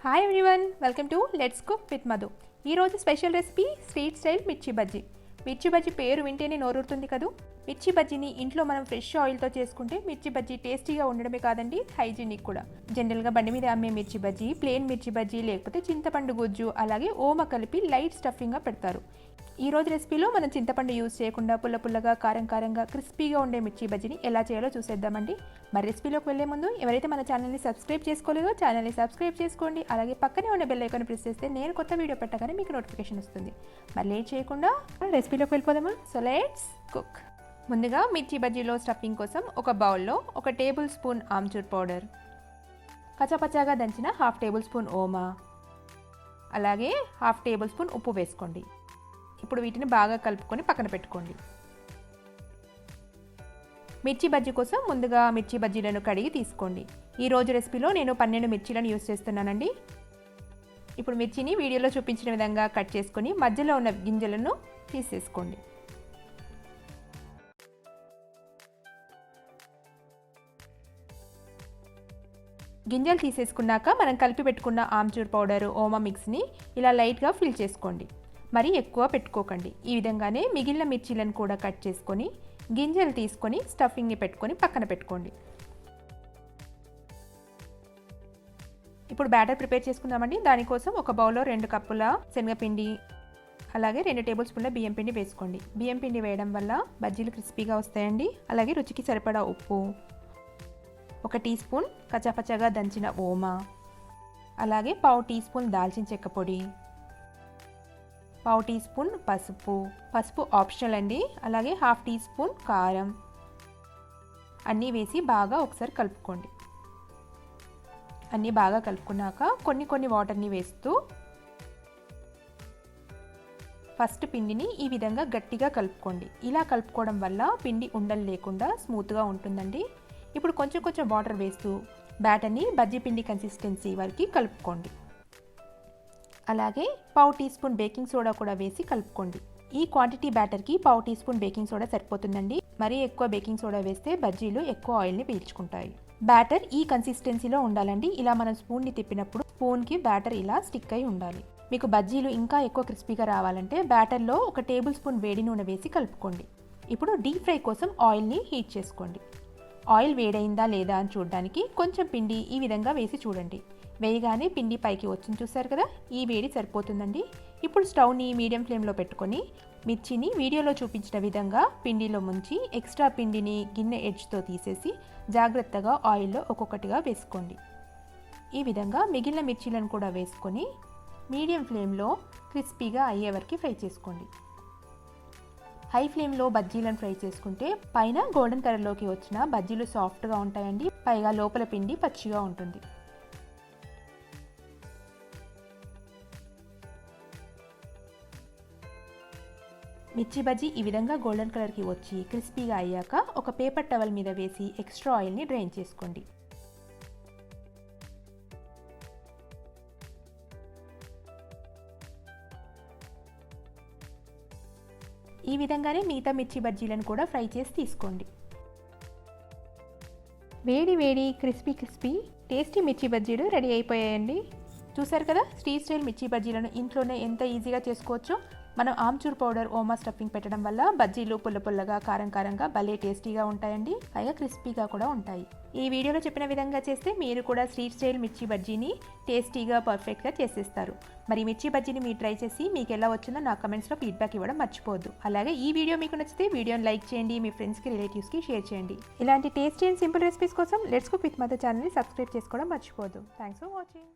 Hi everyone, welcome to let's cook with Madhu. ఈరోజు special recipe street style మిర్చి బజ్జీ. మిర్చి బజ్జీ పేరు వింటేనే నోరూరుతుంది కదూ. మిర్చి బజ్జీని ఇంట్లో మనం ఫ్రెష్ ఆయిల్తో చేసుకుంటే మిర్చి బజ్జీ టేస్టీగా ఉండడమే కాదండి, హైజీనిక్ కూడా. జనరల్గా బండి మీద అమ్మే మిర్చి బజ్జీ ప్లేన్ మిర్చి బజ్జీ లేకపోతే చింతపండు గుజ్జు అలాగే ఓమ కలిపి లైట్ స్టఫింగ్గా పెడతారు. ఈ రోజు రెసిపీలో మనం చింతపండు యూజ్ చేయకుండా పుల్లగా కారంగా క్రిస్పీగా ఉండే మిర్చి బజ్జీని ఎలా చేయాలో చూసేద్దామండి. మరి రెసిపీలోకి వెళ్లే ముందు ఎవరైతే మన ఛానల్ని సబ్స్క్రైబ్ చేసుకోలేదో ఛానల్ని సబ్స్క్రైబ్ చేసుకోండి. అలాగే పక్కనే ఉన్న బెల్ ఐకాన్ ప్రెస్ చేస్తే నేను కొత్త వీడియో పెట్టగానే మీకు నోటిఫికేషన్ వస్తుంది. మరి లేట్ చేయకుండా రెసిపీలోకి వెళ్ళిపోదామా? So let's cook. ముందుగా మిర్చి బజ్జీలో స్టఫింగ్ కోసం ఒక బౌల్లో 1 టేబుల్ స్పూన్ ఆమ్చూర్ పౌడర్, కచ్చాపచ్చాగా దంచిన 1/2 టేబుల్ స్పూన్ ఓమా, అలాగే 1/2 టేబుల్ స్పూన్ ఉప్పు వేసుకోండి. ఇప్పుడు వీటిని బాగా కలుపుకొని పక్కన పెట్టుకోండి. మిర్చి బజ్జీ కోసం ముందుగా మిర్చి బజ్జీలను కడిగి తీసుకోండి. ఈ రోజు రెసిపీలో నేను 12 మిర్చీలను యూజ్ చేస్తున్నానండి. ఇప్పుడు మిర్చిని వీడియోలో చూపించిన విధంగా కట్ చేసుకొని మధ్యలో ఉన్న గింజలను తీసేసుకోండి. గింజలు తీసేసుకున్నాక మనం కలిపి పెట్టుకున్న ఆమ్చూర్ పౌడర్, ఓమా మిక్స్ని ఇలా లైట్గా ఫిల్ చేసుకోండి. మరీ ఎక్కువ పెట్టుకోకండి. ఈ విధంగానే మిగిలిన మిర్చీలను కూడా కట్ చేసుకొని గింజలు తీసుకొని స్టఫింగ్ని పెట్టుకొని పక్కన పెట్టుకోండి. ఇప్పుడు బ్యాటర్ ప్రిపేర్ చేసుకుందామండి. దానికోసం ఒక బౌల్లో 2 కప్పుల శనగపిండి అలాగే 2 టేబుల్ స్పూన్ల బియ్యం పిండి వేసుకోండి. బియ్యం పిండి వేయడం వల్ల బజ్జీలు క్రిస్పీగా వస్తాయండి. అలాగే రుచికి సరిపడా ఉప్పు, 1 టీ స్పూన్ కచ్చాపచ్చాగా దంచిన ఓమా, అలాగే 1/2 టీ స్పూన్ దాల్చిన చెక్క పొడి, 1/2 టీ స్పూన్ పసుపు ఆప్షనల్ అండి. అలాగే 1/2 టీ స్పూన్ కారం అన్నీ వేసి బాగా ఒకసారి కలుపుకోండి. అన్నీ బాగా కలుపుకున్నాక కొన్ని వాటర్ని వేస్తూ ఫస్ట్ పిండిని ఈ విధంగా గట్టిగా కలుపుకోండి. ఇలా కలుపుకోవడం వల్ల పిండి ఉండలు లేకుండా స్మూత్గా ఉంటుందండి. ఇప్పుడు కొంచెం వాటర్ వేస్తూ బ్యాటర్ని బజ్జీ పిండి కన్సిస్టెన్సీ వరకు కలుపుకోండి. అలాగే 1/2 టీ స్పూన్ బేకింగ్ సోడా కూడా వేసి కలుపుకోండి. ఈ క్వాంటిటీ బ్యాటర్కి 1/2 టీ స్పూన్ బేకింగ్ సోడా సరిపోతుందండి. మరీ ఎక్కువ బేకింగ్ సోడా వేస్తే బజ్జీలు ఎక్కువ ఆయిల్ని పీల్చుకుంటాయి. బ్యాటర్ ఈ కన్సిస్టెన్సీలో ఉండాలండి. ఇలా మనం స్పూన్ని తిప్పినప్పుడు స్పూన్కి బ్యాటర్ ఇలా స్టిక్ అయి ఉండాలి. మీకు బజ్జీలు ఇంకా ఎక్కువ క్రిస్పీగా రావాలంటే బ్యాటర్లో 1 టేబుల్ స్పూన్ వేడి నూనె వేసి కలుపుకోండి. ఇప్పుడు డీప్ ఫ్రై కోసం ఆయిల్ని హీట్ చేసుకోండి. ఆయిల్ వేడైందా లేదా అని చూడడానికి కొంచెం పిండి ఈ విధంగా వేసి చూడండి. వేయగానే పిండి పైకి వచ్చింది, చూసారు కదా, ఈ వేడి సరిపోతుందండి. ఇప్పుడు స్టవ్ని మీడియం ఫ్లేమ్లో పెట్టుకొని మిర్చిని వీడియోలో చూపించిన విధంగా పిండిలో ముంచి ఎక్స్ట్రా పిండిని గిన్నె ఎడ్జ్తో తీసేసి జాగ్రత్తగా ఆయిల్లో ఒక్కొక్కటిగా వేసుకోండి. ఈ విధంగా మిగిలిన మిర్చీలను కూడా వేసుకొని మీడియం ఫ్లేమ్లో క్రిస్పీగా అయ్యే వరకు ఫ్రై చేసుకోండి. హై ఫ్లేమ్లో బజ్జీలను ఫ్రై చేసుకుంటే పైన గోల్డెన్ కలర్లోకి వచ్చిన బజ్జీలు సాఫ్ట్గా ఉంటాయండి. పైగా లోపల పిండి పచ్చిగా ఉంటుంది. మిర్చి బజ్జీ ఈ విధంగా గోల్డెన్ కలర్కి వచ్చి క్రిస్పీగా అయ్యాక ఒక పేపర్ టవల్ మీద వేసి ఎక్స్ట్రా ఆయిల్ని డ్రైన్ చేసుకోండి. ఈ విధంగానే మిగతా మిర్చి బజ్జీలను కూడా ఫ్రై చేసి తీసుకోండి. వేడి క్రిస్పీ టేస్టీ మిర్చి బజ్జీలు రెడీ అయిపోయాయండి. చూసారు కదా, స్ట్రీట్ స్టైల్ మిర్చి బజ్జీలను ఇంట్లోనే ఎంత ఈజీగా చేసుకోవచ్చో. మనం ఆమ్చూర్ పౌడర్, ఓమా స్టఫింగ్ పెట్టడం వల్ల బజ్జీలు పుల్లగా కారంగా భలే టేస్టీగా ఉంటాయండి. పైగా క్రిస్పీగా కూడా ఉంటాయి. ఈ వీడియోలో చెప్పిన విధంగా చేస్తే మీరు కూడా స్ట్రీట్ స్టైల్ మిర్చి బజ్జీని టేస్టీగా పర్ఫెక్ట్గా చేసేస్తారు. మరి మిర్చి బజ్జీని మీరు ట్రై చేసి మీకు ఎలా వచ్చిందో నా కమెంట్స్లో ఫీడ్బ్యాక్ ఇవ్వడం మర్చిపోవద్దు. అలాగే ఈ వీడియో మీకు నచ్చితే వీడియోని లైక్ చేయండి, మీ ఫ్రెండ్స్కి, రిలేటివ్స్కి షేర్ చేయండి. ఇలాంటి టేస్టీ అండ్ సింపుల్ రెసిపీస్ కోసం లెట్స్ కుక్ విత్ మధు ఛానల్ని సబ్స్క్రైబ్ చేసుకోవడం మర్చిపోవద్దు. Thanks for watching.